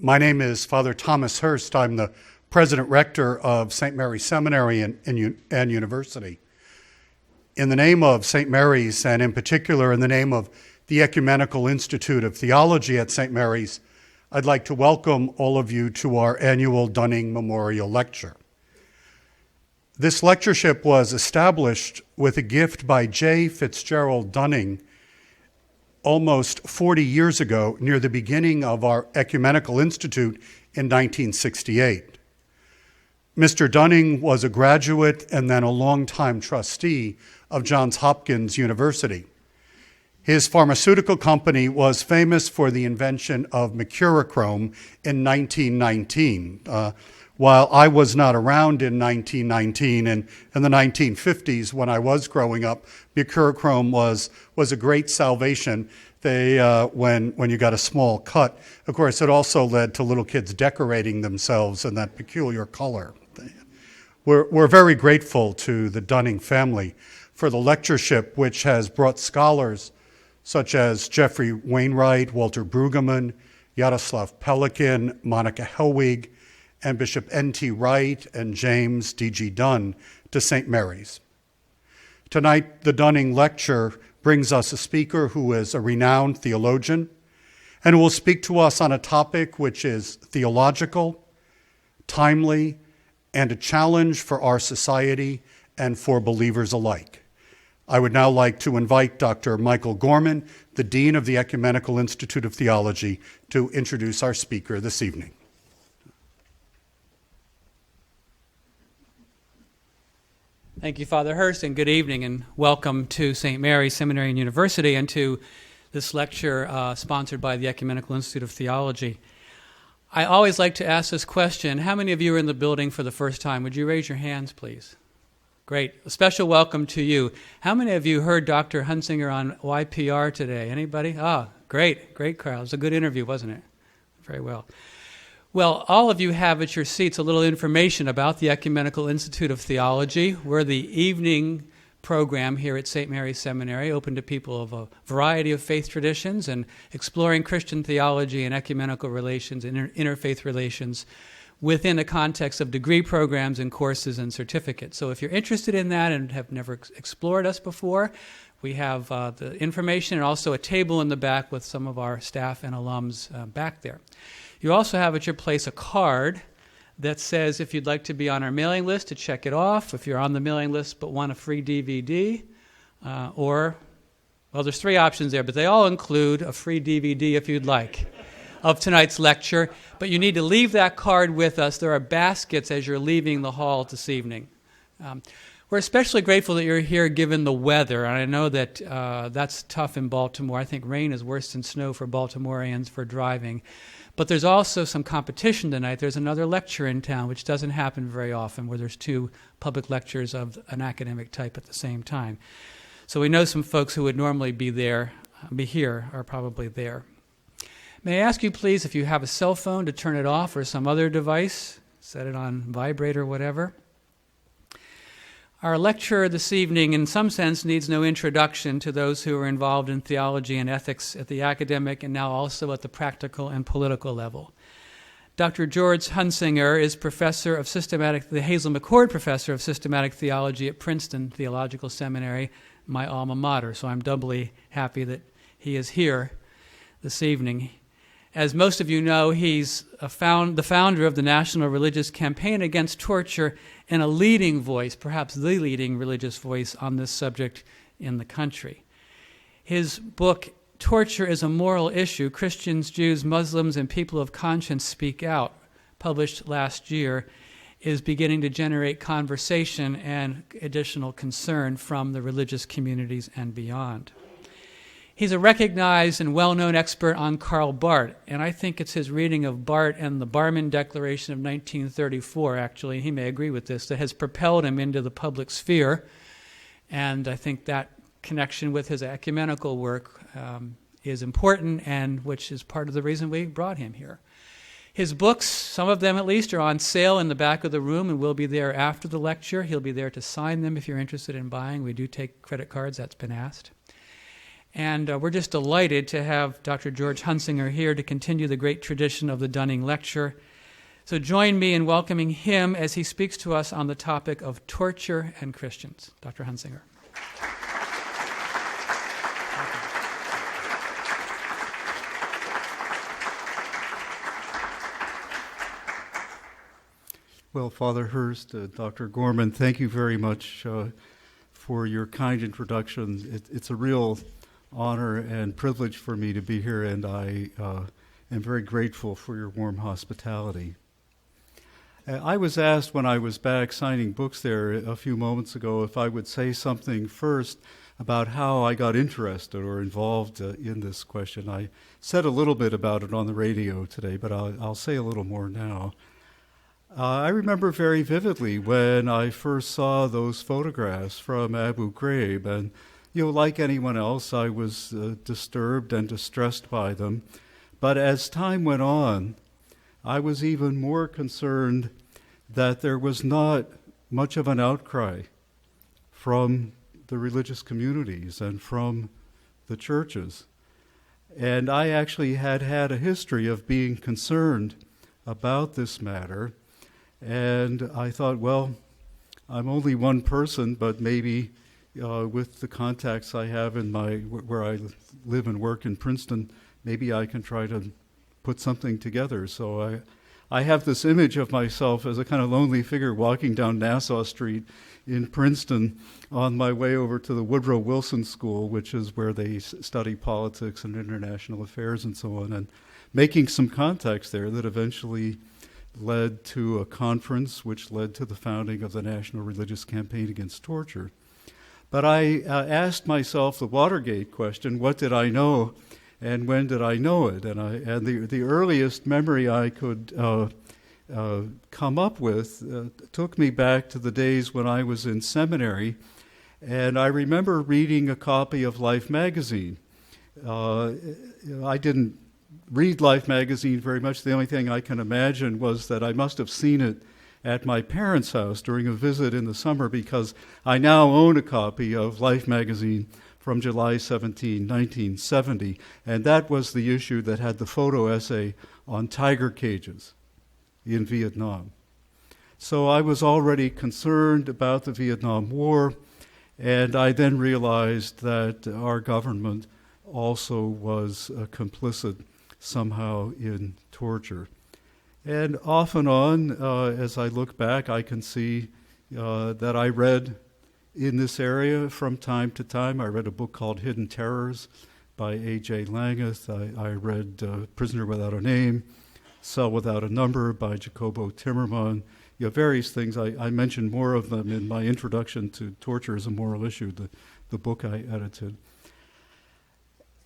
My name is Father Thomas Hurst. I'm the President Rector of St. Mary's Seminary and University. In the name of St. Mary's, and in particular in the name of the Ecumenical Institute of Theology at St. Mary's, I'd like to welcome all of you to our annual Dunning Memorial Lecture. This lectureship was established with a gift by J. Fitzgerald Dunning almost 40 years ago, near the beginning of our Ecumenical Institute in 1968. Mr. Dunning was a graduate and then a longtime trustee of Johns Hopkins University. His pharmaceutical company was famous for the invention of mercurochrome in 1919. While I was not around in 1919 and in the 1950s when I was growing up, mercurochrome was a great salvation. When you got a small cut, of course, it also led to little kids decorating themselves in that peculiar color. We're very grateful to the Dunning family for the lectureship, which has brought scholars such as Jeffrey Wainwright, Walter Brueggemann, Yaroslav Pelikan, Monica Helwig, and Bishop N.T. Wright and James D.G. Dunn to St. Mary's. Tonight, the Dunning Lecture brings us a speaker who is a renowned theologian and who will speak to us on a topic which is theological, timely, and a challenge for our society and for believers alike. I would now like to invite Dr. Michael Gorman, the Dean of the Ecumenical Institute of Theology, to introduce our speaker this evening. Thank you, Father Hurst, and good evening, and welcome to St. Mary's Seminary and University and to this lecture sponsored by the Ecumenical Institute of Theology. I always like to ask this question: how many of you are in the building for the first time? Would you raise your hands, please? Great. A special welcome to you. How many of you heard Dr. Hunsinger on YPR today? Anybody? Great crowd. It was a good interview, wasn't it? Very well. Well, all of you have at your seats a little information about the Ecumenical Institute of Theology. We're the evening program here at St. Mary's Seminary, open to people of a variety of faith traditions and exploring Christian theology and ecumenical relations and interfaith relations within the context of degree programs and courses and certificates. So if you're interested in that and have never explored us before, we have the information and also a table in the back with some of our staff and alums back there. You also have at your place a card that says if you'd like to be on our mailing list, to check it off, if you're on the mailing list but want a free DVD, there's three options there, but they all include a free DVD if you'd like of tonight's lecture. But you need to leave that card with us. There are baskets as you're leaving the hall this evening. We're especially grateful that you're here given the weather, and I know that that's tough in Baltimore. I think rain is worse than snow for Baltimoreans for driving. But there's also some competition tonight. There's another lecture in town, which doesn't happen very often, where there's two public lectures of an academic type at the same time. So we know some folks who would normally be here, are probably there. May I ask you, please, if you have a cell phone, to turn it off, or some other device, set it on vibrate or whatever. Our lecture this evening, in some sense, needs no introduction to those who are involved in theology and ethics at the academic and now also at the practical and political level. Dr. George Hunsinger is the Hazel McCord Professor of Systematic Theology at Princeton Theological Seminary, my alma mater, so I'm doubly happy that he is here this evening. As most of you know, he's the founder of the National Religious Campaign Against Torture and a leading voice, perhaps the leading religious voice on this subject in the country. His book, Torture is a Moral Issue, Christians, Jews, Muslims, and People of Conscience Speak Out, published last year, is beginning to generate conversation and additional concern from the religious communities and beyond. He's a recognized and well-known expert on Karl Barth, and I think it's his reading of Barth and the Barmen Declaration of 1934, actually, he may agree with this, that has propelled him into the public sphere, and I think that connection with his ecumenical work is important, and which is part of the reason we brought him here. His books, some of them at least, are on sale in the back of the room and will be there after the lecture. He'll be there to sign them if you're interested in buying. We do take credit cards, that's been asked. And we're just delighted to have Dr. George Hunsinger here to continue the great tradition of the Dunning Lecture. So join me in welcoming him as he speaks to us on the topic of torture and Christians. Dr. Hunsinger. Well, Father Hurst, Dr. Gorman, thank you very much for your kind introduction. It's a real honor and privilege for me to be here, and I am very grateful for your warm hospitality. I was asked when I was back signing books there a few moments ago if I would say something first about how I got interested or involved in this question. I said a little bit about it on the radio today, but I'll say a little more now. I remember very vividly when I first saw those photographs from Abu Ghraib, and like anyone else, I was disturbed and distressed by them. But as time went on, I was even more concerned that there was not much of an outcry from the religious communities and from the churches. And I actually had a history of being concerned about this matter. And I thought, well, I'm only one person, but maybe with the contacts I have in where I live and work in Princeton, maybe I can try to put something together. So I have this image of myself as a kind of lonely figure walking down Nassau Street in Princeton on my way over to the Woodrow Wilson School, which is where they study politics and international affairs and so on, and making some contacts there that eventually led to a conference which led to the founding of the National Religious Campaign Against Torture. But I asked myself the Watergate question: what did I know, and when did I know it? And the earliest memory I could come up with took me back to the days when I was in seminary, and I remember reading a copy of Life magazine. I didn't read Life magazine very much. The only thing I can imagine was that I must have seen it at my parents' house during a visit in the summer, because I now own a copy of Life magazine from July 17, 1970, and that was the issue that had the photo essay on tiger cages in Vietnam. So I was already concerned about the Vietnam War, and I then realized that our government also was complicit somehow in torture. And off and on, as I look back, I can see that I read in this area from time to time. I read a book called Hidden Terrors by A.J. Langeth. I read Prisoner Without a Name, Cell Without a Number by Jacobo Timmerman. Various things. I mentioned more of them in my introduction to Torture as a Moral Issue, the book I edited.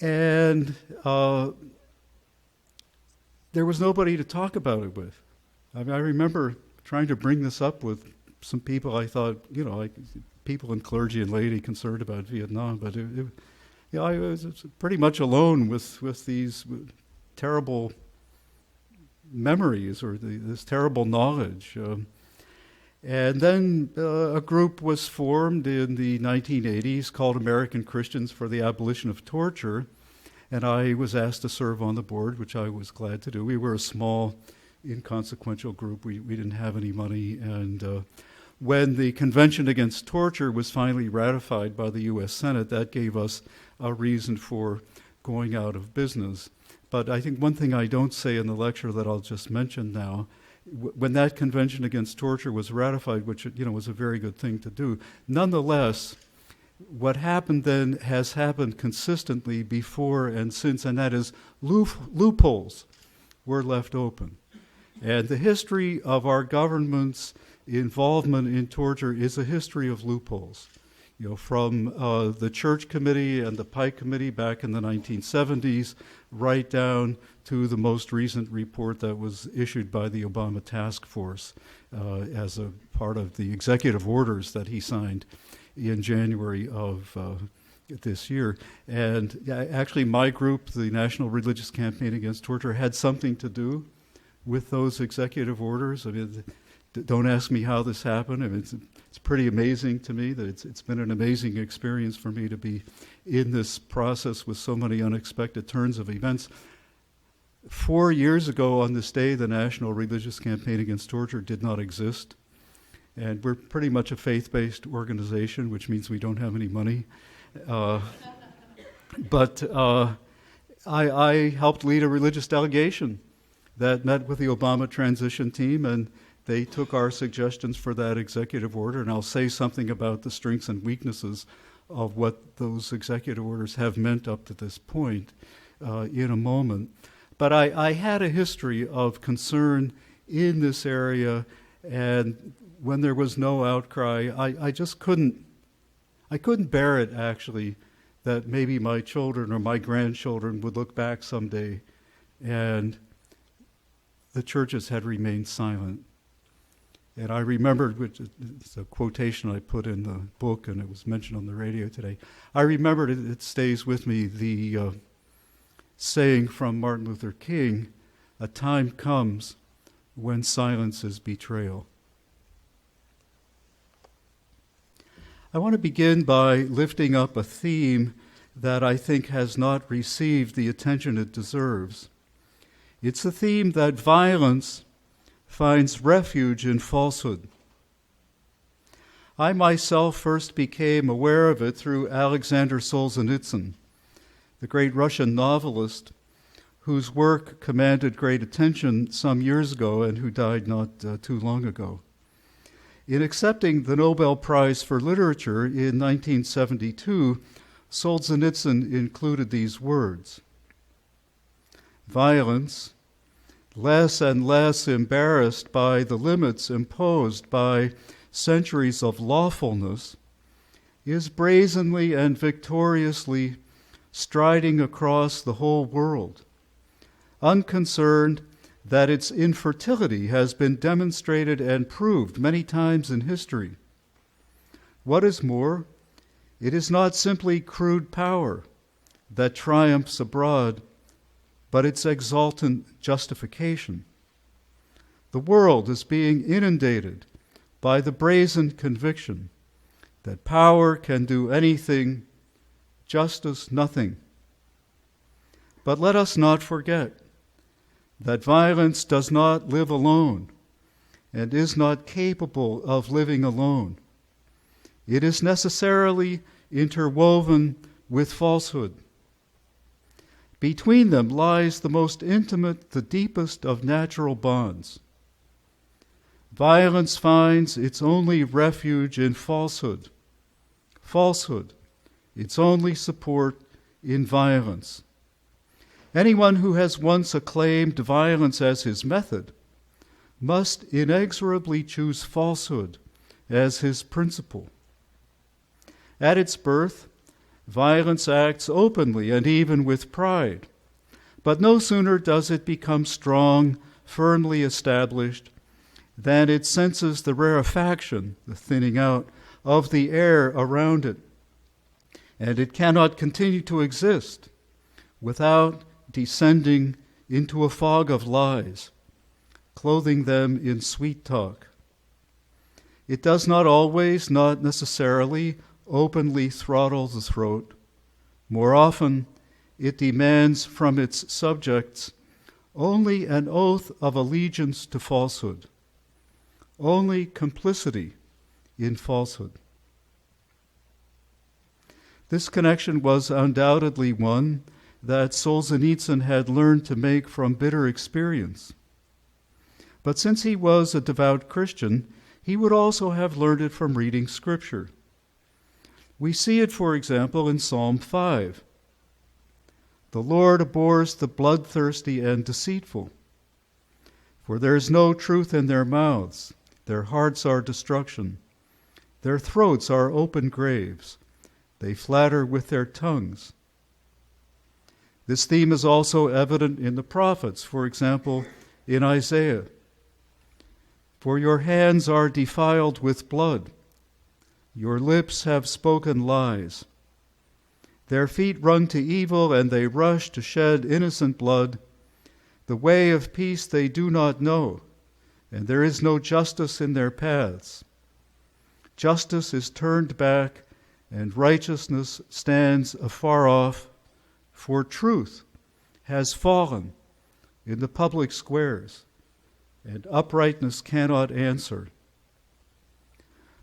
And there was nobody to talk about it with. I remember trying to bring this up with some people I thought, like people in clergy and laity concerned about Vietnam, but I was pretty much alone with these terrible memories or this terrible knowledge. And then a group was formed in the 1980s called American Christians for the Abolition of Torture, and I was asked to serve on the board, which I was glad to do. We were a small, inconsequential group. We didn't have any money. And when the Convention Against Torture was finally ratified by the U.S. Senate, that gave us a reason for going out of business. But I think one thing I don't say in the lecture that I'll just mention now, when that Convention Against Torture was ratified, which was a very good thing to do, nonetheless, what happened then has happened consistently before and since, and that is loopholes were left open. And the history of our government's involvement in torture is a history of loopholes. From the Church Committee and the Pike Committee back in the 1970s, right down to the most recent report that was issued by the Obama Task Force as a part of the executive orders that he signed in January of this year. And actually my group, the National Religious Campaign Against Torture, had something to do with those executive orders. I mean, don't ask me how this happened. I mean, It's pretty amazing to me that it's been an amazing experience for me to be in this process with so many unexpected turns of events. 4 years ago on this day, the National Religious Campaign Against Torture did not exist. And we're pretty much a faith-based organization, which means we don't have any money. But I helped lead a religious delegation that met with the Obama transition team, and they took our suggestions for that executive order, and I'll say something about the strengths and weaknesses of what those executive orders have meant up to this point in a moment. But I had a history of concern in this area, and when there was no outcry, I just couldn't bear it, actually, that maybe my children or my grandchildren would look back someday and the churches had remained silent. And I remembered, which is a quotation I put in the book, and it was mentioned on the radio today. I remembered, it stays with me, the saying from Martin Luther King, "A time comes when silence is betrayal." I want to begin by lifting up a theme that I think has not received the attention it deserves. It's the theme that violence finds refuge in falsehood. I myself first became aware of it through Alexander Solzhenitsyn, the great Russian novelist whose work commanded great attention some years ago and who died not too long ago. In accepting the Nobel Prize for Literature in 1972, Solzhenitsyn included these words: "Violence, less and less embarrassed by the limits imposed by centuries of lawfulness, is brazenly and victoriously striding across the whole world, unconcerned that its infertility has been demonstrated and proved many times in history. What is more, it is not simply crude power that triumphs abroad, but its exultant justification. The world is being inundated by the brazen conviction that power can do anything, justice nothing. But let us not forget that violence does not live alone and is not capable of living alone. It is necessarily interwoven with falsehood. Between them lies the most intimate, the deepest of natural bonds. Violence finds its only refuge in falsehood. Falsehood, its only support in violence. Anyone who has once acclaimed violence as his method must inexorably choose falsehood as his principle. At its birth, violence acts openly and even with pride. But no sooner does it become strong, firmly established, than it senses the rarefaction, the thinning out, of the air around it. And it cannot continue to exist without descending into a fog of lies, clothing them in sweet talk. It does not always, not necessarily, openly throttle the throat. More often, it demands from its subjects only an oath of allegiance to falsehood, only complicity in falsehood. This connection was undoubtedly one that Solzhenitsyn had learned to make from bitter experience. But since he was a devout Christian, he would also have learned it from reading Scripture. We see it, for example, in Psalm 5. The Lord abhors the bloodthirsty and deceitful, for there is no truth in their mouths. Their hearts are destruction. Their throats are open graves. They flatter with their tongues. This theme is also evident in the prophets, for example, in Isaiah. For your hands are defiled with blood. Your lips have spoken lies. Their feet run to evil, and they rush to shed innocent blood. The way of peace they do not know, and there is no justice in their paths. Justice is turned back, and righteousness stands afar off, for truth has fallen in the public squares, and uprightness cannot answer.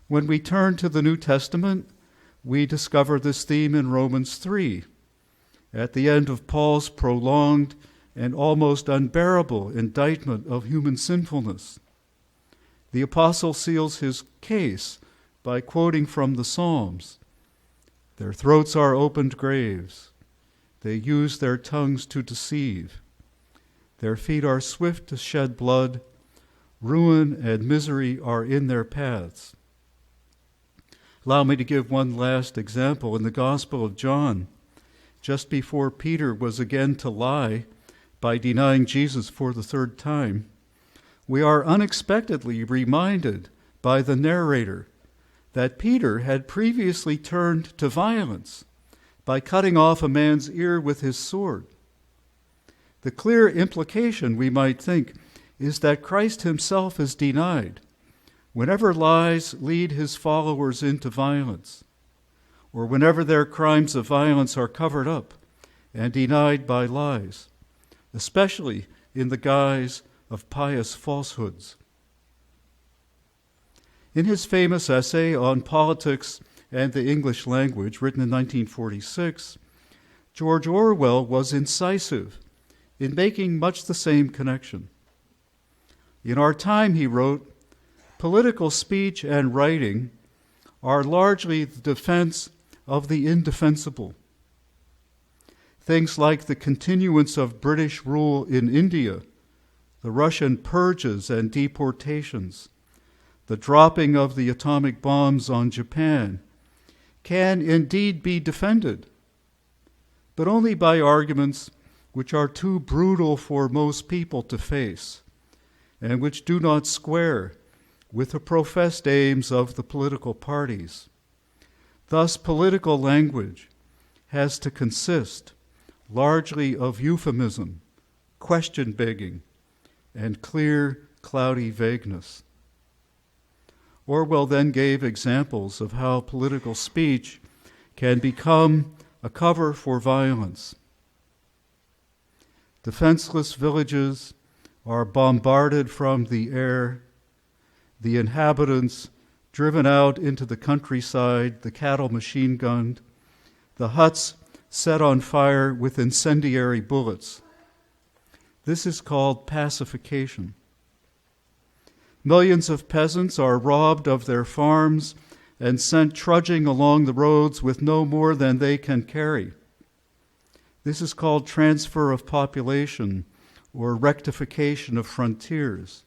When we turn to the New Testament, we discover this theme in Romans 3, at the end of Paul's prolonged and almost unbearable indictment of human sinfulness. The apostle seals his case by quoting from the Psalms. Their throats are opened graves. They use their tongues to deceive. Their feet are swift to shed blood. Ruin and misery are in their paths. Allow me to give one last example. In the Gospel of John, just before Peter was again to lie by denying Jesus for the third time, we are unexpectedly reminded by the narrator that Peter had previously turned to violence by cutting off a man's ear with his sword. The clear implication, we might think, is that Christ himself is denied whenever lies lead his followers into violence, or whenever their crimes of violence are covered up and denied by lies, especially in the guise of pious falsehoods. In his famous essay on politics and the English language, written in 1946, George Orwell was incisive in making much the same connection. In our time, he wrote, political speech and writing are largely the defense of the indefensible. Things like the continuance of British rule in India, the Russian purges and deportations, the dropping of the atomic bombs on Japan, can indeed be defended, but only by arguments which are too brutal for most people to face, and which do not square with the professed aims of the political parties. Thus, political language has to consist largely of euphemism, question-begging, and clear, cloudy vagueness. Orwell then gave examples of how political speech can become a cover for violence. Defenseless villages are bombarded from the air, the inhabitants driven out into the countryside, the cattle machine-gunned, the huts set on fire with incendiary bullets. This is called pacification. Millions of peasants are robbed of their farms and sent trudging along the roads with no more than they can carry. This is called transfer of population or rectification of frontiers.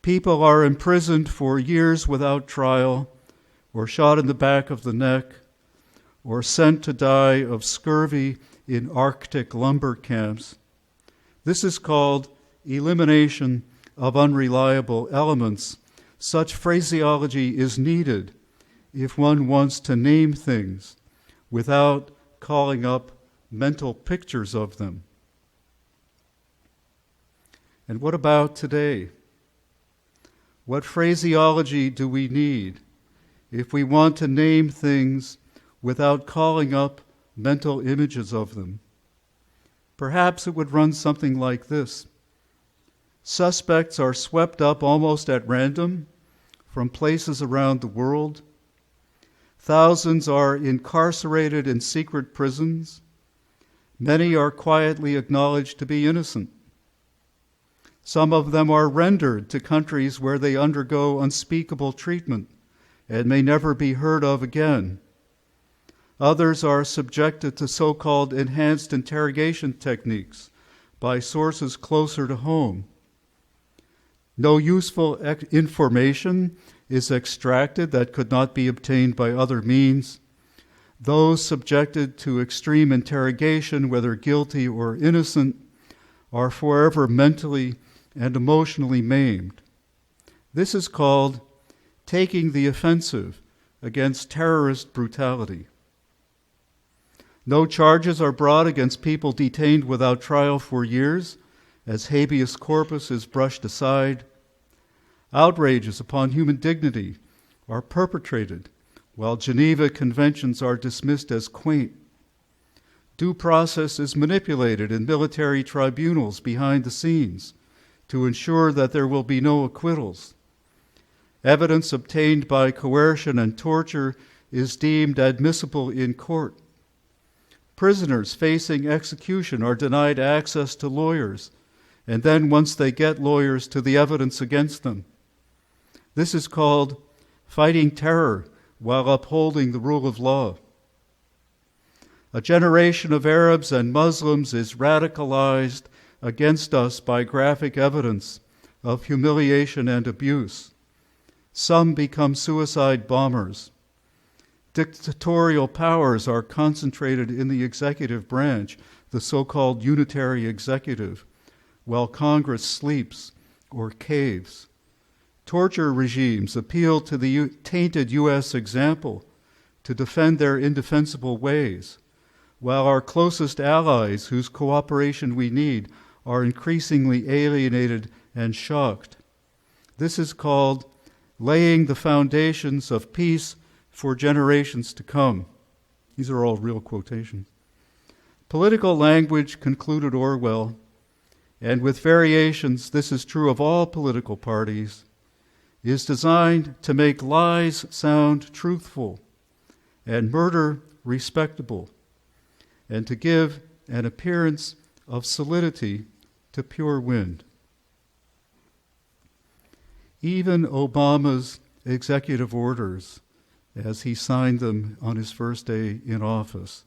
People are imprisoned for years without trial, or shot in the back of the neck, or sent to die of scurvy in Arctic lumber camps. This is called elimination of unreliable elements. Such phraseology is needed if one wants to name things without calling up mental pictures of them. And what about today? What phraseology do we need if we want to name things without calling up mental images of them? Perhaps it would run something like this. Suspects are swept up almost at random from places around the world. Thousands are incarcerated in secret prisons. Many are quietly acknowledged to be innocent. Some of them are rendered to countries where they undergo unspeakable treatment and may never be heard of again. Others are subjected to so-called enhanced interrogation techniques by sources closer to home. No useful information is extracted that could not be obtained by other means. Those subjected to extreme interrogation, whether guilty or innocent, are forever mentally and emotionally maimed. This is called taking the offensive against terrorist brutality. No charges are brought against people detained without trial for years, as habeas corpus is brushed aside. Outrages upon human dignity are perpetrated, while Geneva Conventions are dismissed as quaint. Due process is manipulated in military tribunals behind the scenes to ensure that there will be no acquittals. Evidence obtained by coercion and torture is deemed admissible in court. Prisoners facing execution are denied access to lawyers, and then once they get lawyers, to the evidence against them. This is called fighting terror while upholding the rule of law. A generation of Arabs and Muslims is radicalized against us by graphic evidence of humiliation and abuse. Some become suicide bombers. Dictatorial powers are concentrated in the executive branch, the so-called unitary executive, while Congress sleeps or caves. Torture regimes appeal to the tainted U.S. example to defend their indefensible ways, while our closest allies, whose cooperation we need, are increasingly alienated and shocked. This is called laying the foundations of peace for generations to come. These are all real quotations. Political language, concluded Orwell, and with variations, this is true of all political parties, is designed to make lies sound truthful and murder respectable, and to give an appearance of solidity to pure wind. Even Obama's executive orders, as he signed them on his first day in office,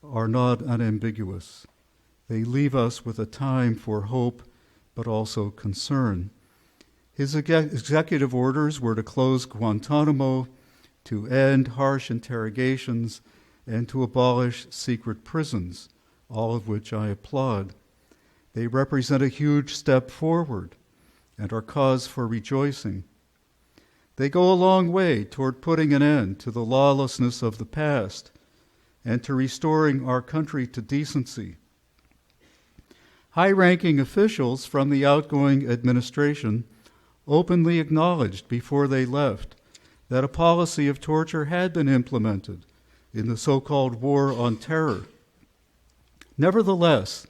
are not unambiguous. They leave us with a time for hope, but also concern. His executive orders were to close Guantanamo, to end harsh interrogations, and to abolish secret prisons, all of which I applaud. They represent a huge step forward and are cause for rejoicing. They go a long way toward putting an end to the lawlessness of the past and to restoring our country to decency. High-ranking officials from the outgoing administration openly acknowledged before they left that a policy of torture had been implemented in the so-called war on terror. Nevertheless,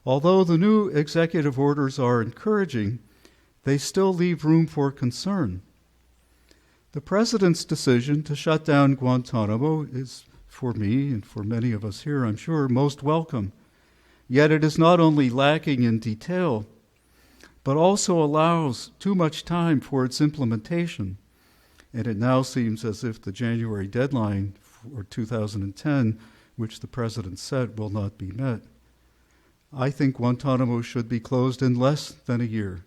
although the new executive orders are encouraging, they still leave room for concern. The president's decision to shut down Guantanamo is, for me and for many of us here, I'm sure, most welcome. Yet it is not only lacking in detail, but also allows too much time for its implementation. And it now seems as if the January deadline for 2010, which the president set, will not be met. I think Guantanamo should be closed in less than a year.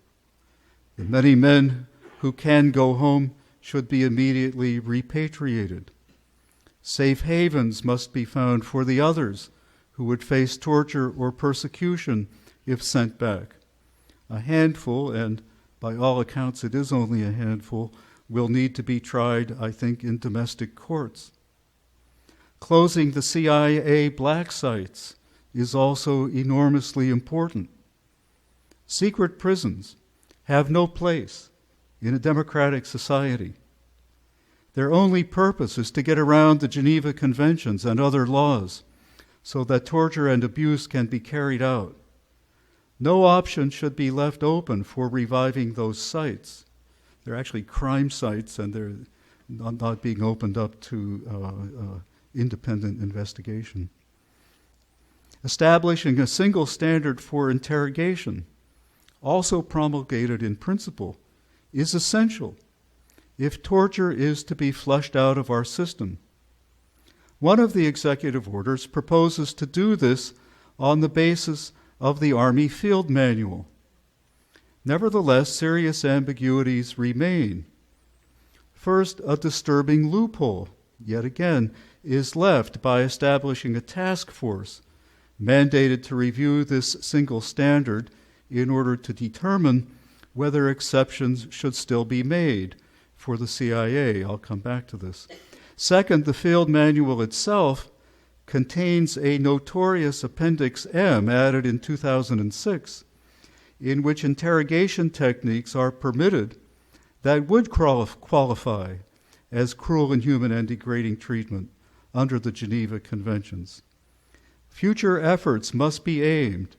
The many men who can go home should be immediately repatriated. Safe havens must be found for the others who would face torture or persecution if sent back. A handful, and by all accounts it is only a handful, will need to be tried, I think, in domestic courts. Closing the CIA black sites is also enormously important. Secret prisons have no place in a democratic society. Their only purpose is to get around the Geneva Conventions and other laws so that torture and abuse can be carried out. No option should be left open for reviving those sites. They're actually crime sites, and they're not being opened up to independent investigation. Establishing a single standard for interrogation, also promulgated in principle, is essential if torture is to be flushed out of our system. One of the executive orders proposes to do this on the basis of the Army Field Manual. Nevertheless, serious ambiguities remain. First, a disturbing loophole, yet again, is left by establishing a task force mandated to review this single standard in order to determine whether exceptions should still be made for the CIA. I'll come back to this. Second, the field manual itself contains a notorious Appendix M added in 2006, in which interrogation techniques are permitted that would qualify as cruel, inhuman, and degrading treatment under the Geneva Conventions. Future efforts must be aimed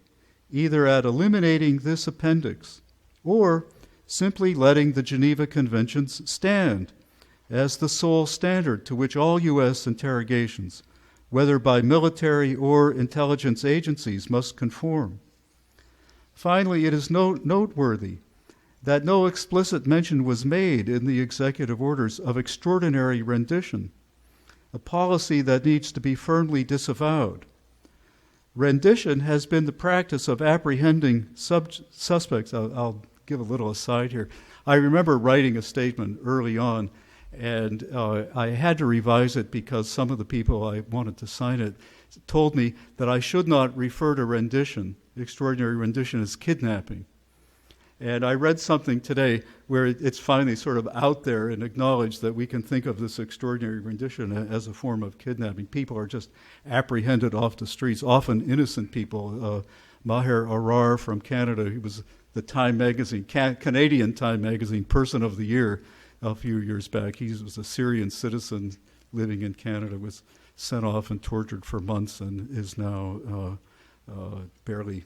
either at eliminating this appendix or simply letting the Geneva Conventions stand as the sole standard to which all U.S. interrogations, whether by military or intelligence agencies, must conform. Finally, it is noteworthy that no explicit mention was made in the executive orders of extraordinary rendition, a policy that needs to be firmly disavowed. Rendition has been the practice of apprehending suspects. I'll give a little aside here. I remember writing a statement early on, and I had to revise it because some of the people I wanted to sign it told me that I should not refer to rendition, extraordinary rendition, as kidnapping. And I read something today where it's finally sort of out there and acknowledged that we can think of this extraordinary rendition as a form of kidnapping. People are just apprehended off the streets, often innocent people. Maher Arar from Canada, he was the Time Magazine, Canadian Time Magazine Person of the Year a few years back. He was a Syrian citizen living in Canada, was sent off and tortured for months and is now barely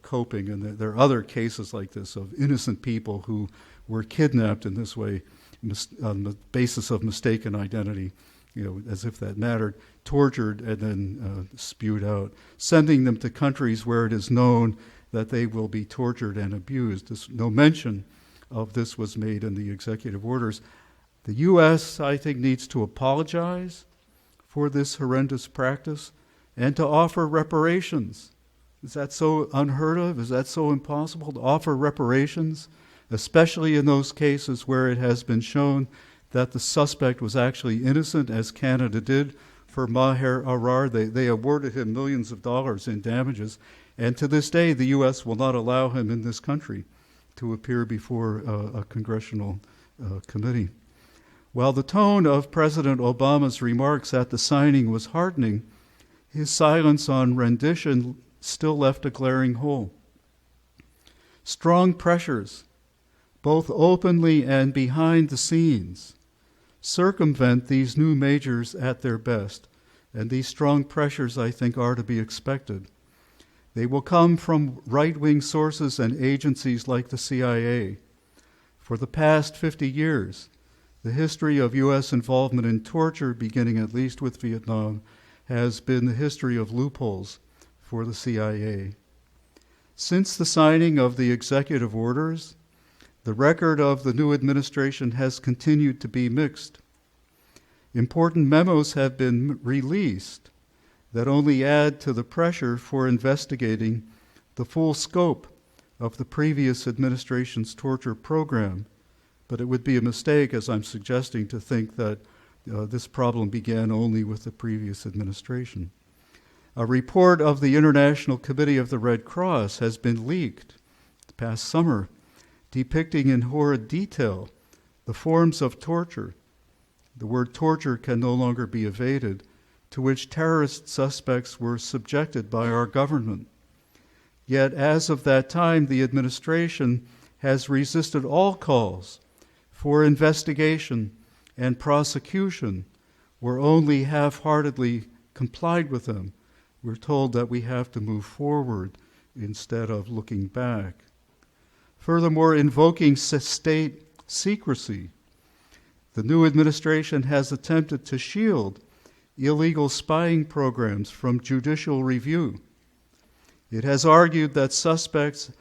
coping. And there are other cases like this of innocent people who were kidnapped in this way on the basis of mistaken identity, as if that mattered, tortured and then spewed out, sending them to countries where it is known that they will be tortured and abused. No mention of this was made in the executive orders. The U.S., I think, needs to apologize for this horrendous practice and to offer reparations. Is that so unheard of? Is that so impossible to offer reparations, especially in those cases where it has been shown that the suspect was actually innocent, as Canada did for Maher Arar? They awarded him millions of dollars in damages, and to this day the U.S. will not allow him in this country to appear before a congressional committee. While the tone of President Obama's remarks at the signing was heartening, his silence on rendition still left a glaring hole. Strong pressures, both openly and behind the scenes, circumvent these new measures at their best, and these strong pressures, I think, are to be expected. They will come from right-wing sources and agencies like the CIA. For the past 50 years, the history of U.S. involvement in torture, beginning at least with Vietnam, has been the history of loopholes for the CIA. Since the signing of the executive orders, the record of the new administration has continued to be mixed. Important memos have been released that only add to the pressure for investigating the full scope of the previous administration's torture program. But it would be a mistake, as I'm suggesting, to think that this problem began only with the previous administration. A report of the International Committee of the Red Cross has been leaked the past summer, depicting in horrid detail the forms of torture. The word torture can no longer be evaded, to which terrorist suspects were subjected by our government. Yet as of that time, the administration has resisted all calls for investigation and prosecution, or only half-heartedly complied with them. We're told that we have to move forward instead of looking back. Furthermore, invoking state secrecy, the new administration has attempted to shield illegal spying programs from judicial review. It has argued that suspects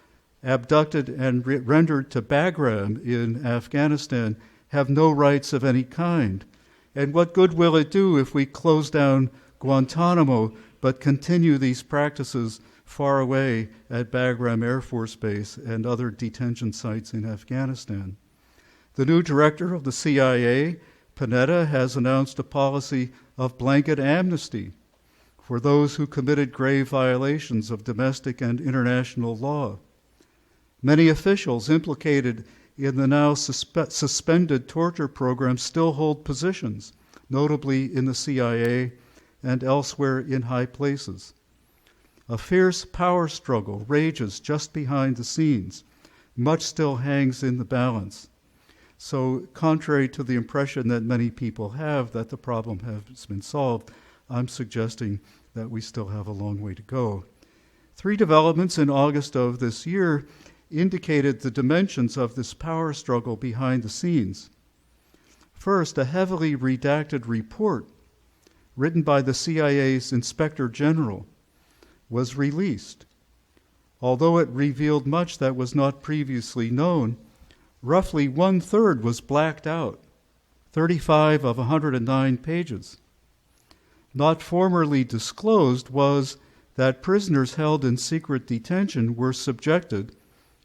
abducted and rendered to Bagram in Afghanistan have no rights of any kind. And what good will it do if we close down Guantanamo but continue these practices far away at Bagram Air Force Base and other detention sites in Afghanistan? The new director of the CIA, Panetta, has announced a policy of blanket amnesty for those who committed grave violations of domestic and international law. Many officials implicated in the now suspended torture program still hold positions, notably in the CIA and elsewhere in high places. A fierce power struggle rages just behind the scenes. Much still hangs in the balance. So contrary to the impression that many people have that the problem has been solved, I'm suggesting that we still have a long way to go. 3 developments in August of this year indicated the dimensions of this power struggle behind the scenes. First, a heavily redacted report written by the CIA's Inspector General was released. Although it revealed much that was not previously known, roughly 1/3 was blacked out, 35 of 109 pages. Not formerly disclosed was that prisoners held in secret detention were subjected,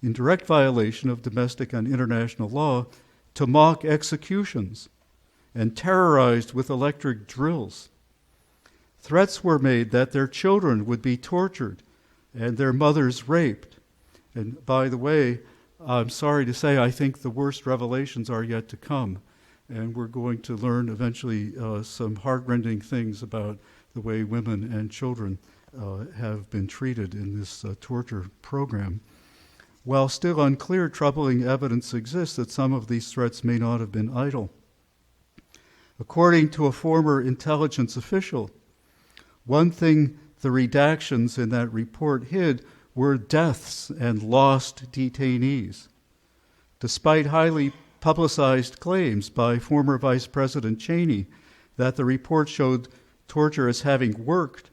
in direct violation of domestic and international law, to mock executions and terrorized with electric drills. Threats were made that their children would be tortured and their mothers raped. And by the way, I'm sorry to say, I think the worst revelations are yet to come. And we're going to learn eventually some heartrending things about the way women and children have been treated in this torture program. While still unclear, troubling evidence exists that some of these threats may not have been idle. According to a former intelligence official, one thing the redactions in that report hid were deaths and lost detainees. Despite highly publicized claims by former Vice President Cheney that the report showed torture as having worked,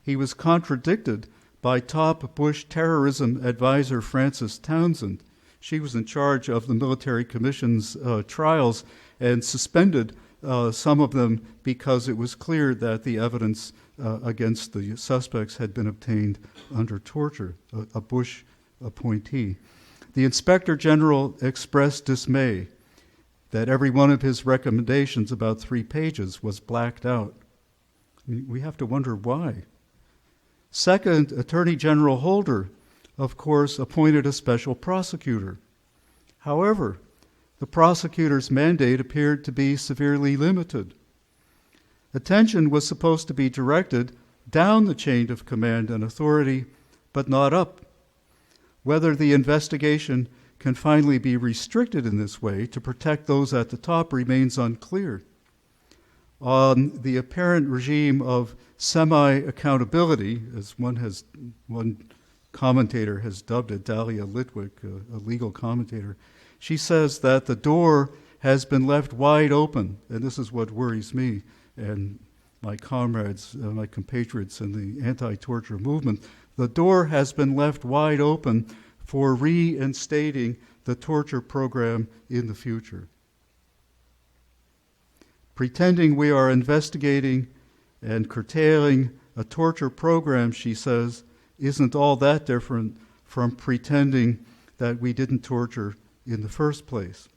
he was contradicted by top Bush terrorism advisor Frances Townsend. She was in charge of the military commission's trials and suspended some of them because it was clear that the evidence against the suspects had been obtained under torture, a Bush appointee. The Inspector General expressed dismay that every one of his recommendations, about 3 pages, was blacked out. I mean, we have to wonder why. Second, Attorney General Holder, of course, appointed a special prosecutor. However, the prosecutor's mandate appeared to be severely limited. Attention was supposed to be directed down the chain of command and authority, but not up. Whether the investigation can finally be restricted in this way to protect those at the top remains unclear. On the apparent regime of semi-accountability, as one commentator has dubbed it, Dahlia Litwick, a legal commentator, she says that the door has been left wide open, and this is what worries me and my comrades, my compatriots in the anti-torture movement. The door has been left wide open for reinstating the torture program in the future. Pretending we are investigating and curtailing a torture program, she says, isn't all that different from pretending that we didn't torture in the first place.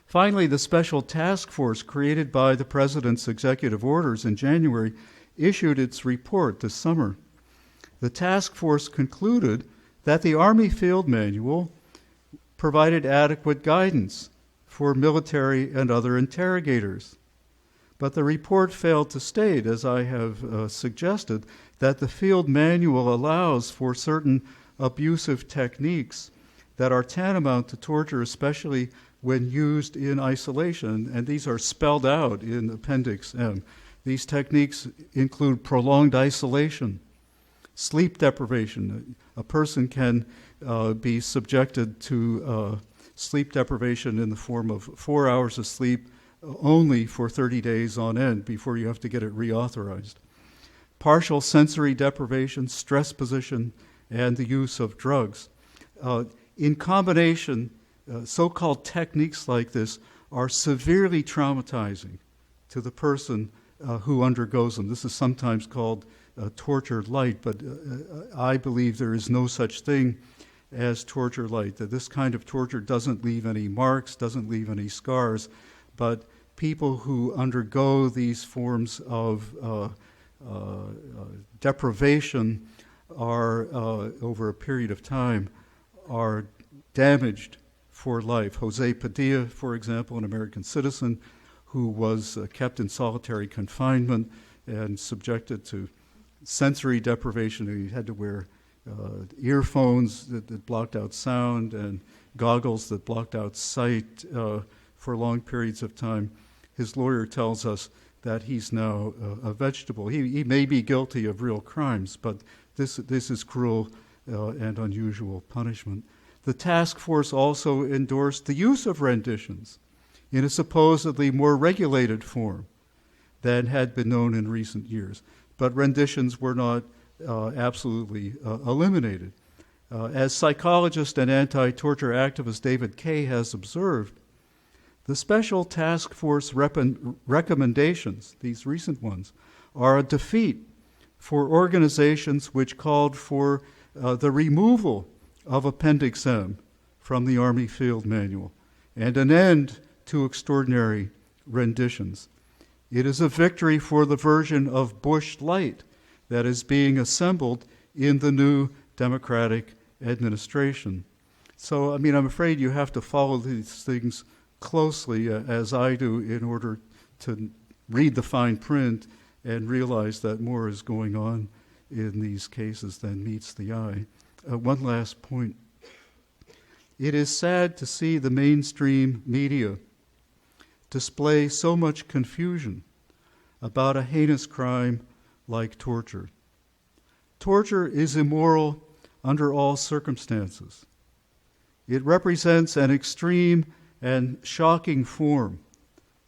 Finally, the special task force created by the President's executive orders in January issued its report this summer. The task force concluded that the Army Field Manual provided adequate guidance for military and other interrogators. But the report failed to state, as I have suggested, that the field manual allows for certain abusive techniques that are tantamount to torture, especially when used in isolation, and these are spelled out in Appendix M. These techniques include prolonged isolation, sleep deprivation. A person can be subjected to sleep deprivation in the form of 4 hours of sleep only for 30 days on end before you have to get it reauthorized. Partial sensory deprivation, stress position, and the use of drugs. In combination, so-called techniques like this are severely traumatizing to the person who undergoes them. This is sometimes called torture light, but I believe there is no such thing as torture light, that this kind of torture doesn't leave any marks, doesn't leave any scars, but people who undergo these forms of deprivation are, over a period of time, are damaged for life. Jose Padilla, for example, an American citizen who was kept in solitary confinement and subjected to sensory deprivation. He had to wear earphones that blocked out sound and goggles that blocked out sight for long periods of time. His lawyer tells us that he's now a vegetable. He may be guilty of real crimes, but this is cruel and unusual punishment. The task force also endorsed the use of renditions in a supposedly more regulated form than had been known in recent years. But renditions were not absolutely eliminated. As psychologist and anti-torture activist David Kay has observed, the Special Task Force recommendations, these recent ones, are a defeat for organizations which called for the removal of Appendix M from the Army Field Manual and an end to extraordinary renditions. It is a victory for the version of Bush Light that is being assembled in the new Democratic administration. So, I'm afraid you have to follow these things closely, as I do, in order to read the fine print and realize that more is going on in these cases than meets the eye. One last point. It is sad to see the mainstream media display so much confusion about a heinous crime like torture. Torture is immoral under all circumstances. It represents an extreme and shocking form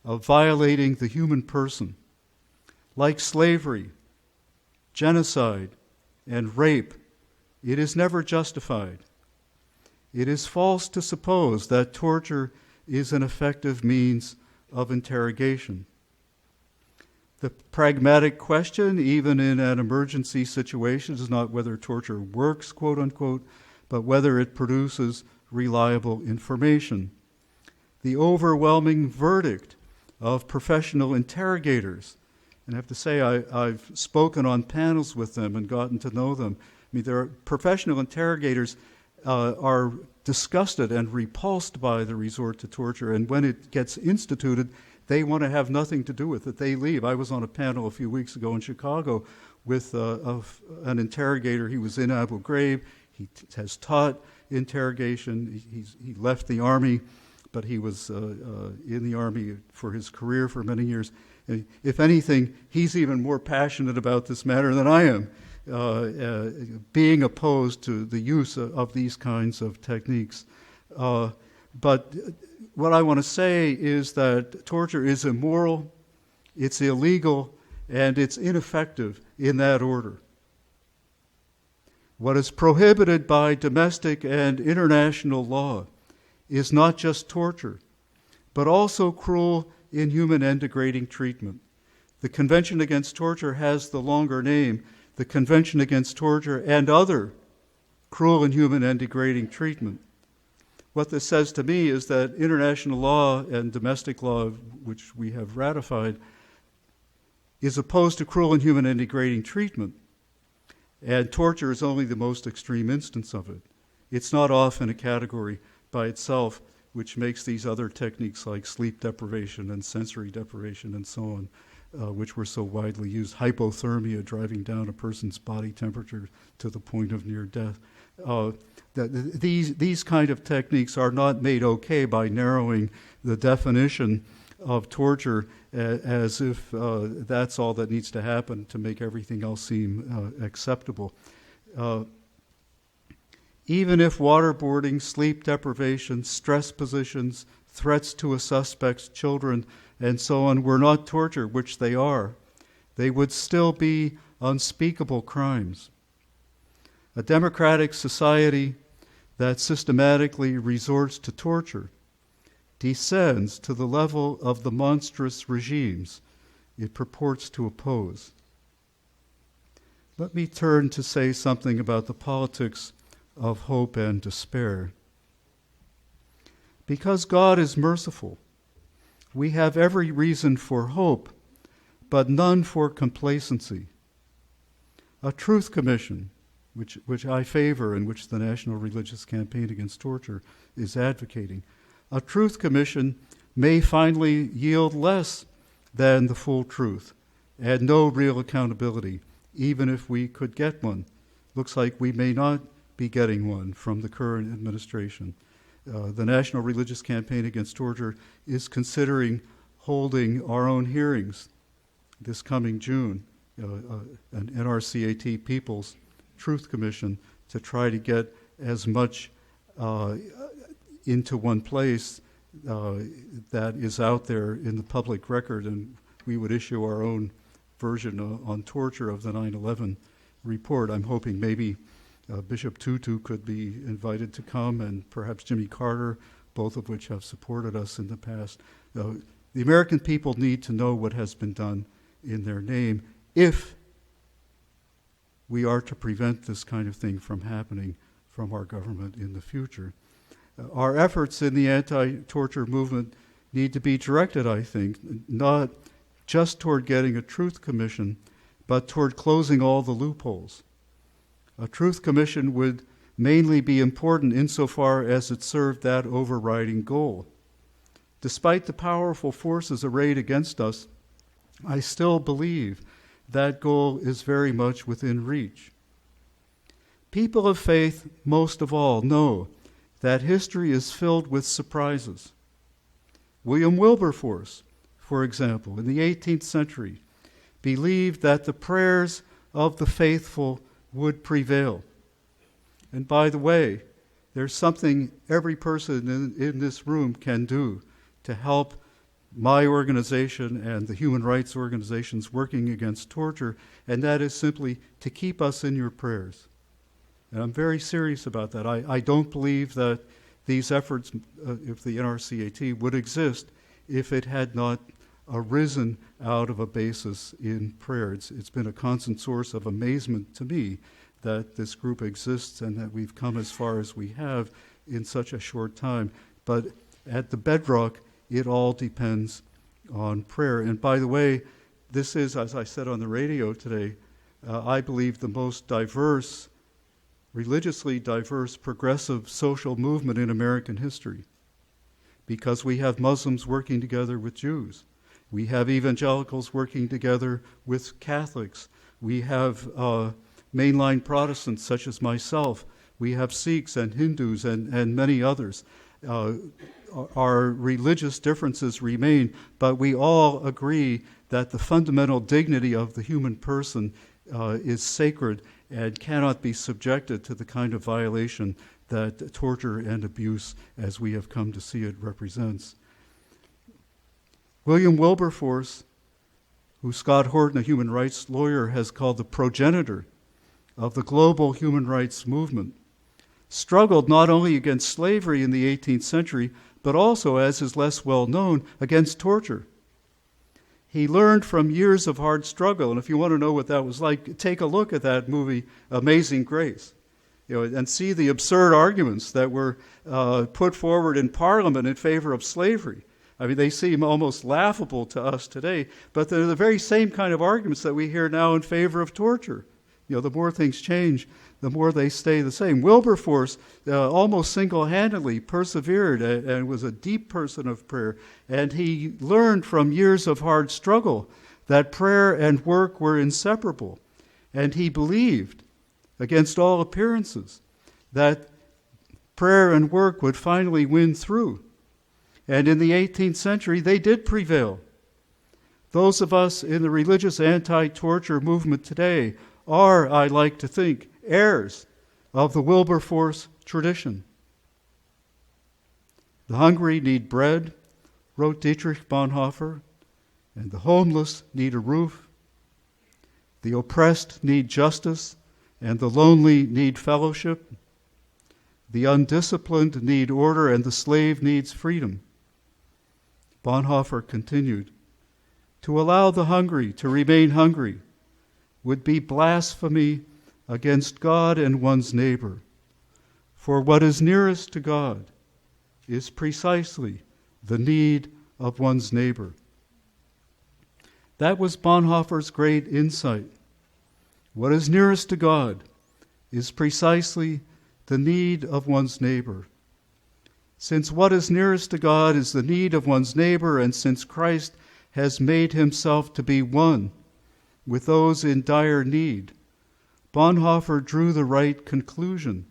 of violating the human person, like slavery, genocide, and rape. It is never justified. It is false to suppose that torture is an effective means of interrogation. The pragmatic question, even in an emergency situation, is not whether torture works, quote unquote, but whether it produces reliable information. The overwhelming verdict of professional interrogators, and I have to say I've spoken on panels with them and gotten to know them. There are professional interrogators are disgusted and repulsed by the resort to torture, and when it gets instituted, they want to have nothing to do with it. They leave. I was on a panel a few weeks ago in Chicago with an interrogator. He was in Abu Ghraib. He has taught interrogation. He left the Army, but he was in the Army for his career for many years. If anything, he's even more passionate about this matter than I am, being opposed to the use of these kinds of techniques. But what I want to say is that torture is immoral, it's illegal, and it's ineffective in that order. What is prohibited by domestic and international law is not just torture, but also cruel, inhuman, and degrading treatment. The Convention Against Torture has the longer name, the Convention Against Torture and Other Cruel, Inhuman, and Degrading Treatment. What this says to me is that international law and domestic law, which we have ratified, is opposed to cruel, inhuman, and degrading treatment. And torture is only the most extreme instance of it. It's not off in a category by itself, which makes these other techniques like sleep deprivation and sensory deprivation and so on, which were so widely used, hypothermia, driving down a person's body temperature to the point of near death. These kind of techniques are not made okay by narrowing the definition of torture as if that's all that needs to happen to make everything else seem acceptable. Even if waterboarding, sleep deprivation, stress positions, threats to a suspect's children, and so on were not torture, which they are, they would still be unspeakable crimes. A democratic society that systematically resorts to torture descends to the level of the monstrous regimes it purports to oppose. Let me turn to say something about the politics of hope and despair. Because God is merciful, we have every reason for hope, but none for complacency. A truth commission, which I favor and which the National Religious Campaign Against Torture is advocating, a truth commission may finally yield less than the full truth and no real accountability, even if we could get one, looks like we may not be getting one from the current administration. The National Religious Campaign Against Torture is considering holding our own hearings this coming June, an NRCAT People's Truth Commission, to try to get as much into one place that is out there in the public record, and we would issue our own version on torture of the 9/11 report. I'm hoping maybe Bishop Tutu could be invited to come, and perhaps Jimmy Carter, both of which have supported us in the past. The American people need to know what has been done in their name if we are to prevent this kind of thing from happening from our government in the future. Our efforts in the anti-torture movement need to be directed, I think, not just toward getting a truth commission, but toward closing all the loopholes. A truth commission would mainly be important insofar as it served that overriding goal. Despite the powerful forces arrayed against us, I still believe that goal is very much within reach. People of faith, most of all, know that history is filled with surprises. William Wilberforce, for example, in the 18th century, believed that the prayers of the faithful would prevail. And by the way, there's something every person in this room can do to help my organization and the human rights organizations working against torture, and that is simply to keep us in your prayers. And I'm very serious about that. I don't believe that these efforts, if the NRCAT, would exist if it had not arisen out of a basis in prayer. It's been a constant source of amazement to me that this group exists and that we've come as far as we have in such a short time. But at the bedrock, it all depends on prayer. And by the way, this is, as I said on the radio today, I believe the most diverse, religiously diverse, progressive social movement in American history, because we have Muslims working together with Jews. We have evangelicals working together with Catholics. We have mainline Protestants such as myself. We have Sikhs and Hindus and many others. Our religious differences remain, but we all agree that the fundamental dignity of the human person is sacred and cannot be subjected to the kind of violation that torture and abuse, as we have come to see it, represents. William Wilberforce, who Scott Horton, a human rights lawyer, has called the progenitor of the global human rights movement, struggled not only against slavery in the 18th century, but also, as is less well known, against torture. He learned from years of hard struggle, and if you want to know what that was like, take a look at that movie, Amazing Grace, and see the absurd arguments that were put forward in Parliament in favor of slavery. I mean, they seem almost laughable to us today, but they're the very same kind of arguments that we hear now in favor of torture. The more things change, the more they stay the same. Wilberforce almost single-handedly persevered and was a deep person of prayer. And he learned from years of hard struggle that prayer and work were inseparable. And he believed, against all appearances, that prayer and work would finally win through. And in the 18th century, they did prevail. Those of us in the religious anti-torture movement today are, I like to think, heirs of the Wilberforce tradition. The hungry need bread, wrote Dietrich Bonhoeffer, and the homeless need a roof. The oppressed need justice, and the lonely need fellowship. The undisciplined need order, and the slave needs freedom. Bonhoeffer continued, to allow the hungry to remain hungry would be blasphemy against God and one's neighbor. For what is nearest to God is precisely the need of one's neighbor. That was Bonhoeffer's great insight. What is nearest to God is precisely the need of one's neighbor. Since what is nearest to God is the need of one's neighbor, and since Christ has made himself to be one with those in dire need, Bonhoeffer drew the right conclusion.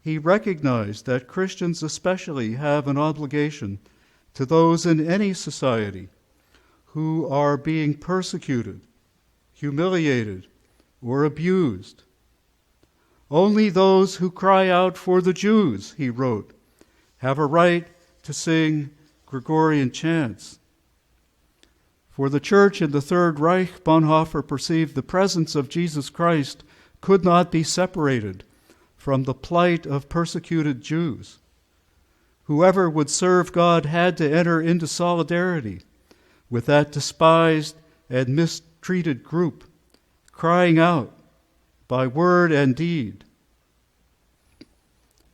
He recognized that Christians especially have an obligation to those in any society who are being persecuted, humiliated, or abused. Only those who cry out for the Jews, he wrote, have a right to sing Gregorian chants. For the church in the Third Reich, Bonhoeffer perceived the presence of Jesus Christ could not be separated from the plight of persecuted Jews. Whoever would serve God had to enter into solidarity with that despised and mistreated group, crying out by word and deed.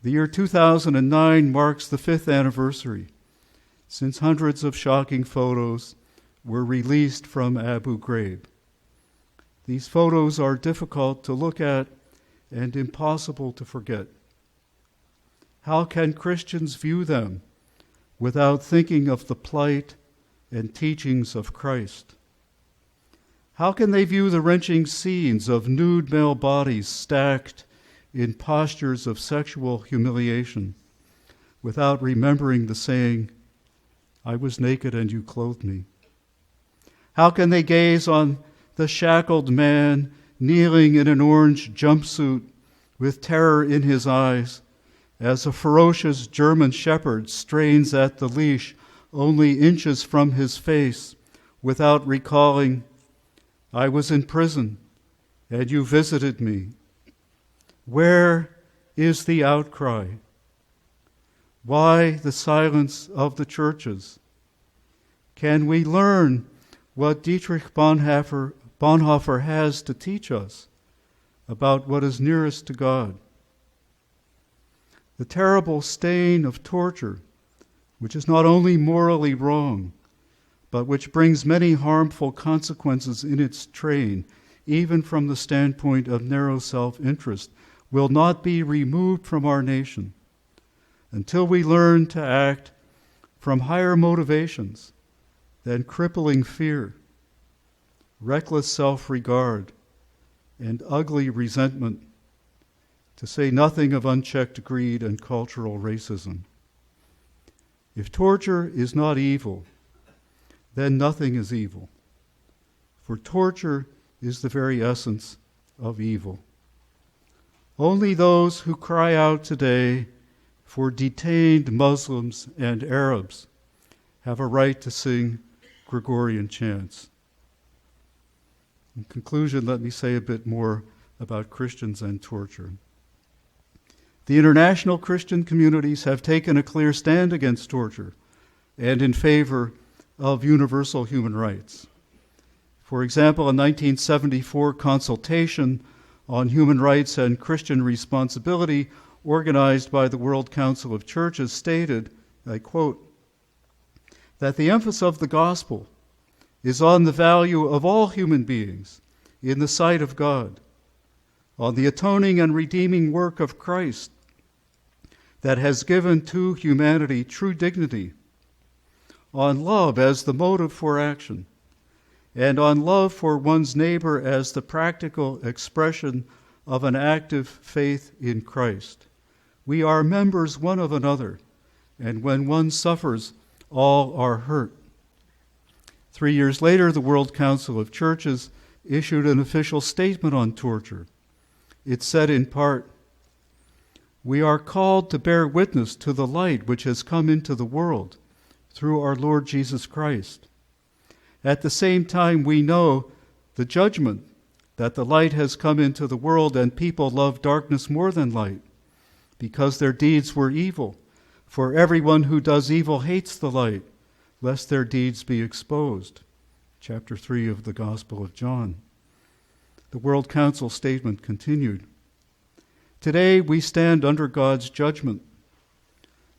The year 2009 marks the 5th anniversary since hundreds of shocking photos were released from Abu Ghraib. These photos are difficult to look at and impossible to forget. How can Christians view them without thinking of the plight and teachings of Christ? How can they view the wrenching scenes of nude male bodies stacked in postures of sexual humiliation without remembering the saying, "I was naked and you clothed me"? How can they gaze on the shackled man kneeling in an orange jumpsuit with terror in his eyes as a ferocious German shepherd strains at the leash only inches from his face without recalling, "I was in prison and you visited me"? Where is the outcry? Why the silence of the churches? Can we learn what Dietrich Bonhoeffer has to teach us about what is nearest to God? The terrible stain of torture, which is not only morally wrong, but which brings many harmful consequences in its train, even from the standpoint of narrow self-interest, will not be removed from our nation until we learn to act from higher motivations than crippling fear, reckless self-regard, and ugly resentment, to say nothing of unchecked greed and cultural racism. If torture is not evil, then nothing is evil, for torture is the very essence of evil. Only those who cry out today for detained Muslims and Arabs have a right to sing Gregorian chants. In conclusion, let me say a bit more about Christians and torture. The international Christian communities have taken a clear stand against torture and in favor of universal human rights. For example, a 1974 consultation on human rights and Christian responsibility organized by the World Council of Churches stated, I quote, that the emphasis of the gospel is on the value of all human beings in the sight of God, on the atoning and redeeming work of Christ that has given to humanity true dignity, on love as the motive for action, and on love for one's neighbor as the practical expression of an active faith in Christ. We are members one of another, and when one suffers, all are hurt. 3 years later, the World Council of Churches issued an official statement on torture. It said in part, "We are called to bear witness to the light which has come into the world through our Lord Jesus Christ. At the same time, we know the judgment that the light has come into the world and people love darkness more than light because their deeds were evil. For everyone who does evil hates the light, lest their deeds be exposed." Chapter 3 of the Gospel of John. The World Council statement continued, "Today we stand under God's judgment.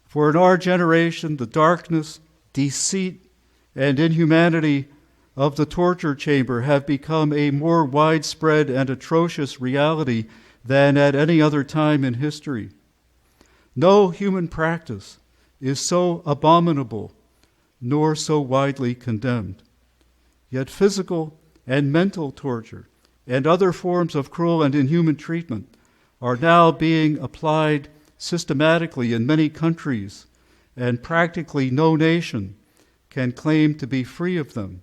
For in our generation, the darkness, deceit, and inhumanity of the torture chamber have become a more widespread and atrocious reality than at any other time in history. No human practice is so abominable nor so widely condemned. Yet physical and mental torture and other forms of cruel and inhuman treatment are now being applied systematically in many countries, and practically no nation can claim to be free of them.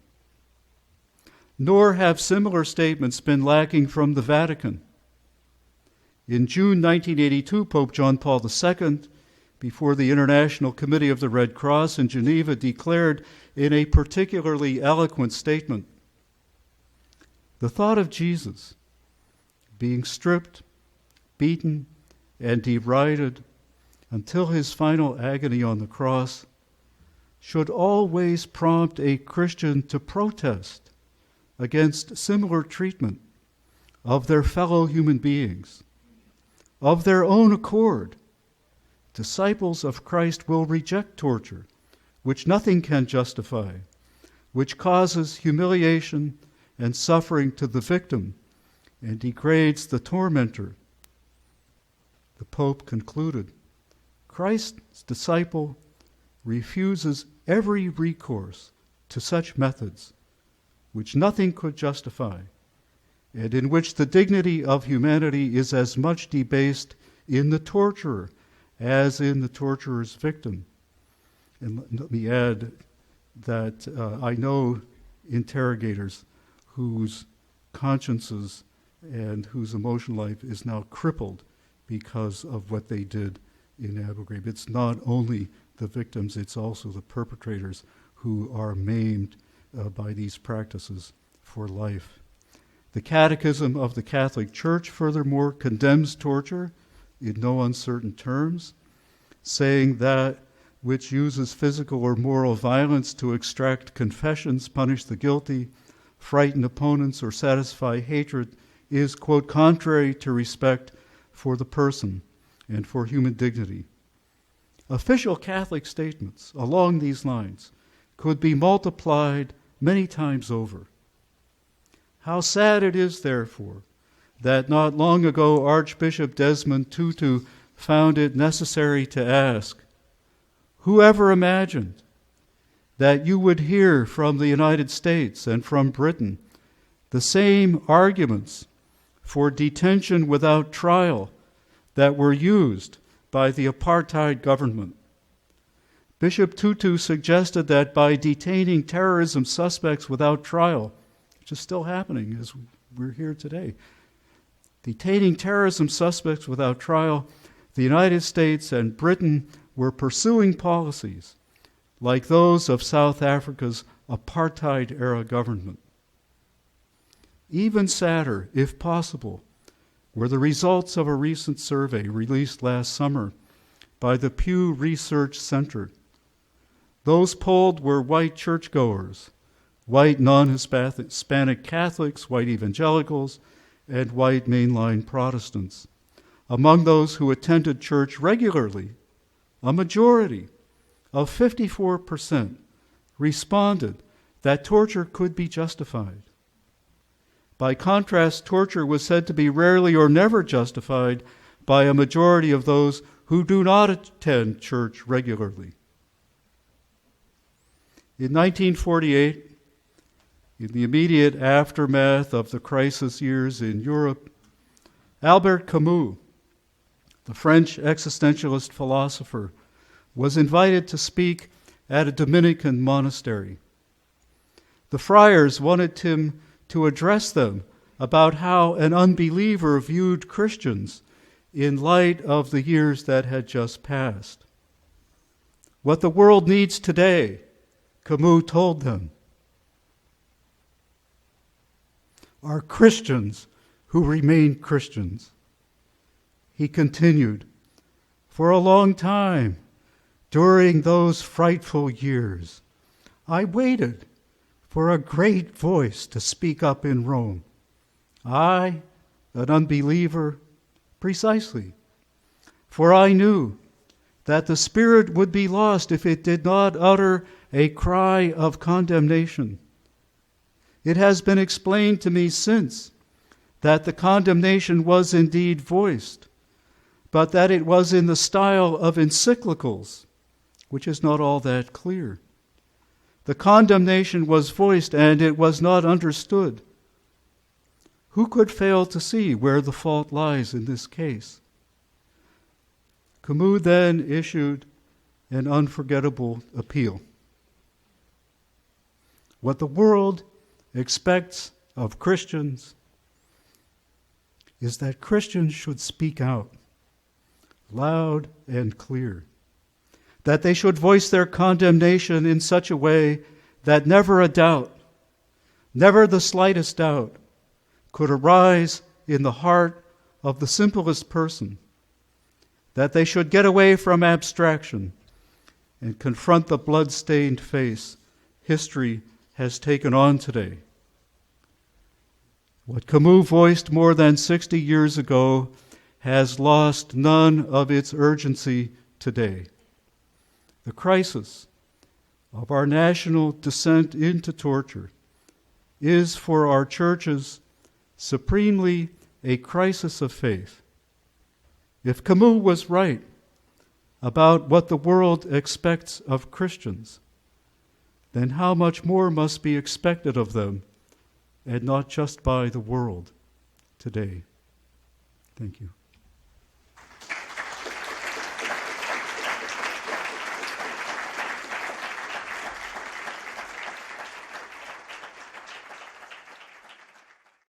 Nor have similar statements been lacking from the Vatican. In June 1982, Pope John Paul II, before the International Committee of the Red Cross in Geneva, declared in a particularly eloquent statement, "The thought of Jesus being stripped, beaten, and derided until his final agony on the cross should always prompt a Christian to protest against similar treatment of their fellow human beings. Of their own accord, disciples of Christ will reject torture, which nothing can justify, which causes humiliation and suffering to the victim and degrades the tormentor." The Pope concluded, "Christ's disciple refuses every recourse to such methods which nothing could justify, and in which the dignity of humanity is as much debased in the torturer as in the torturer's victim." And let me add that I know interrogators whose consciences and whose emotional life is now crippled because of what they did in Abu Ghraib. It's not only the victims, it's also the perpetrators who are maimed by these practices for life. The Catechism of the Catholic Church, furthermore, condemns torture in no uncertain terms, saying that which uses physical or moral violence to extract confessions, punish the guilty, frighten opponents, or satisfy hatred is, quote, "contrary to respect for the person and for human dignity." Official Catholic statements along these lines could be multiplied many times over. How sad it is, therefore, that not long ago Archbishop Desmond Tutu found it necessary to ask, "Whoever imagined that you would hear from the United States and from Britain the same arguments for detention without trial that were used by the apartheid government?" Bishop Tutu suggested that by detaining terrorism suspects without trial, which is still happening as we're here today, detaining terrorism suspects without trial, the United States and Britain were pursuing policies like those of South Africa's apartheid-era government. Even sadder, if possible, were the results of a recent survey released last summer by the Pew Research Center. Those polled were white churchgoers, white non-Hispanic Catholics, white evangelicals, and white mainline Protestants. Among those who attended church regularly, a majority of 54% responded that torture could be justified. By contrast, torture was said to be rarely or never justified by a majority of those who do not attend church regularly. In 1948, in the immediate aftermath of the crisis years in Europe, Albert Camus, the French existentialist philosopher, was invited to speak at a Dominican monastery. The friars wanted him to address them about how an unbeliever viewed Christians in light of the years that had just passed. What the world needs today, Camus told them, are Christians who remain Christians. He continued, "For a long time, during those frightful years, I waited for a great voice to speak up in Rome. I, an unbeliever, precisely, for I knew that the Spirit would be lost if it did not utter a cry of condemnation. It has been explained to me since that the condemnation was indeed voiced, but that it was in the style of encyclicals, which is not all that clear. The condemnation was voiced and it was not understood. Who could fail to see where the fault lies in this case? Camus then issued an unforgettable appeal. What the world expects of Christians is that Christians should speak out, loud and clear, that they should voice their condemnation in such a way that never a doubt, never the slightest doubt, could arise in the heart of the simplest person, that they should get away from abstraction and confront the blood-stained face history has taken on today. What Camus voiced more than 60 years ago has lost none of its urgency today. The crisis of our national descent into torture is for our churches supremely a crisis of faith. If Camus was right about what the world expects of Christians, then how much more must be expected of them, and not just by the world today? Thank you.